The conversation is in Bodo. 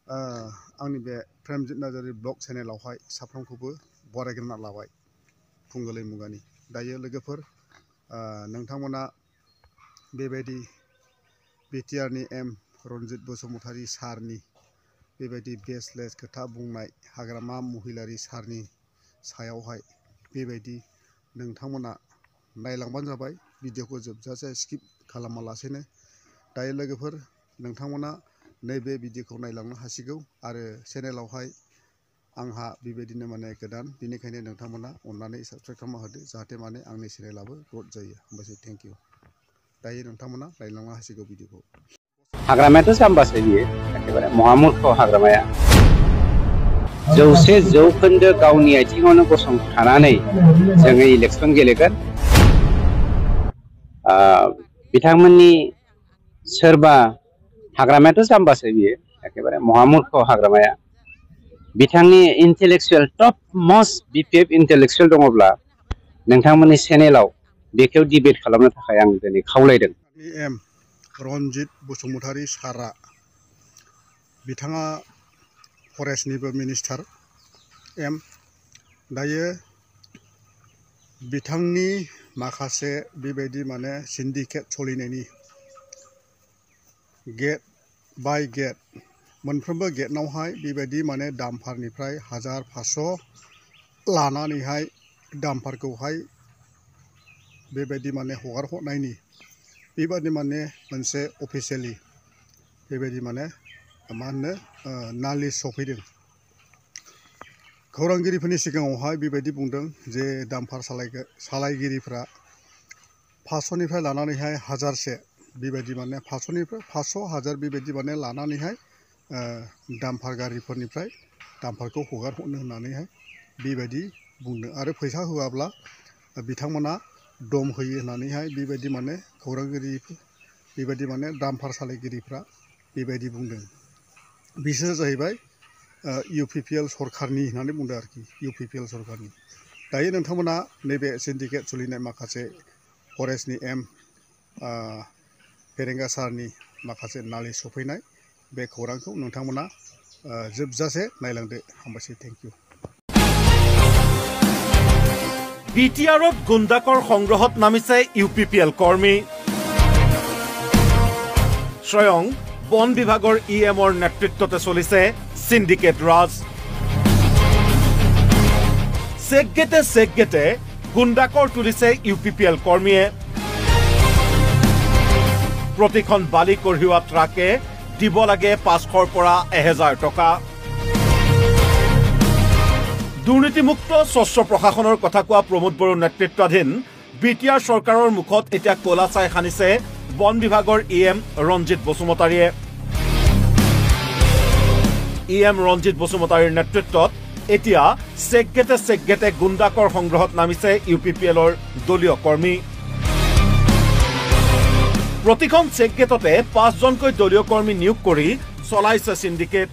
आंनि बे प्रेमजित नार्जारि ब्लग चेनेलावहाय साफ्रोमखौबो बरायग्रोना लाबाय फुंगोलै मुगानि। दायो लोगोफोर नोंथांमोना बेबायदि बिटिआरनि एम रनजित बसुमतारी सारनि बेबायदि बेसलेस खोथा बुंनाय हाग्रामा महिलारि सारनि सायावहाय बेबायदि नोंथांमोना नायलांबानो जाबाय भिडिअखौ जोबजासे स्किप खालामालासेनो। दायो लोगोफोर नोंथांमोना नैबे भिडिअखौ नायलांनो हासिगौ आरो चेनेलावहाय आंहा बेबायदिनो माने गोदान, बेनिखायनो नोंथांमोना अननानै साबस्क्राइब खालामना होदो जाहाथे माने आंनि चेनेलाबो ग्रथ जायो। हामबायसै, थेंक इउ। दायो नोंथांमोना नायलांनो हासिगौ भिडिअखौ। हाग्रामायाथ' जाम्बासो बियो, एखेबारे महामुर्ख हाग्रामाया। 100% गावनि आथिङावनो गसंथानानै जोङो इलेक्सन गेलेगोन। बिथांमोननि सोरबा हाग्रामायाथ' जाम्बासो बियो, एखेबारे महामुर्ख हाग्रामाया। बिथांनि intellectual top must BPF intellectual दङब्ला नोंथांमोननि चेनेलाव बेखौ डिबेट खालामनो थाखाय आं दिनै खावलायदों। एम रनजित बसुमतारी सारा, बिथाङा फरेस्टनिबो मिनिस्टार एम। दायो बिथांनि माखासे बेबायदि माने सिन्डिकेट सलिनायनि गेट बाय गेट मोनफ्रोमबो गेटनावहाय बेबायदि माने दाम्पारनिफ्राय 1500 लानानैहाय दाम्पारखौहाय बेबायदि माने हगार हरनायनि बेबायदि माने मोनसे अफिसियेलि बेबायदि माने मा होनो नालिस सफैदों। खौरांगिरिफोरनि सिगाङावहाय बेबायदि बुंदों जे दाम्पार सालायगिरिफ्रा 500निफ्राय लानानैहाय 1000से बेबायदि माने 500निफ्राय 500 1000 बेबायदि माने लानानैहाय दाम्पार गारिफोरनिफ्राय दाम्पारखौ हगार हरनो होननानैहाय बेबायदि बुंदों आरो फैसा होआब्ला बिथांमोना दम होयो होननानैहाय बेबायदि माने खौरांगिरि बेबायदि माने दाम्पार सालायगिरिफ्रा बेबायदि बुंदों। बिसोर जाहैबाय UPPL सरखारनि होननानै बुंदों आरोखि, UPPL सरखारनि। दायो नोंथांमोना नैबे सिन्डिकेट सोलिनाय माखासे फरेस्टनि एम फेरेंगा सारनि माखासे नालिस सफैनाय बे खौरांखौ नोंथांमोना जोबजासे नायलांदो। हामबायसै, थेंक इउ। বিটিআৰত গুণ্ডাকৰ সংগ্ৰহত নামিছে UPPL কৰ্মী। স্বয়ং বন বিভাগৰ EMৰ নেতৃত্বতে চলিছে সিন্ডিকেট ৰাজ। চেকগেটে গুণ্ডাকৰ তুলিছে UPPL কৰ্মীয়ে। প্ৰতিখন বালি কঢ়িওৱা ট্ৰাকে দিব লাগে 500ৰ পৰা 1000 টকা। দুৰ্নীতিমুক্ত স্বচ্ছ প্ৰশাসনৰ কথা কোৱা প্ৰমোদ বড়োৰ নেতৃত্বাধীন বিটিআৰ চৰকাৰৰ মুখত এতিয়া কলা চাই সানিছে বন বিভাগৰ EM ৰঞ্জিত বসুমতাৰীয়ে। EM ৰঞ্জিত বসুমতাৰীৰ নেতৃত্বত এতিয়া চেকগেটে গুণ্ডাকৰ সংগ্ৰহত নামিছে UPPLৰ দলীয় কৰ্মী। প্ৰতিখন চেকগেটতে 5জনকৈ দলীয় কৰ্মী নিয়োগ কৰি চলাইছে সিন্ডিকেট।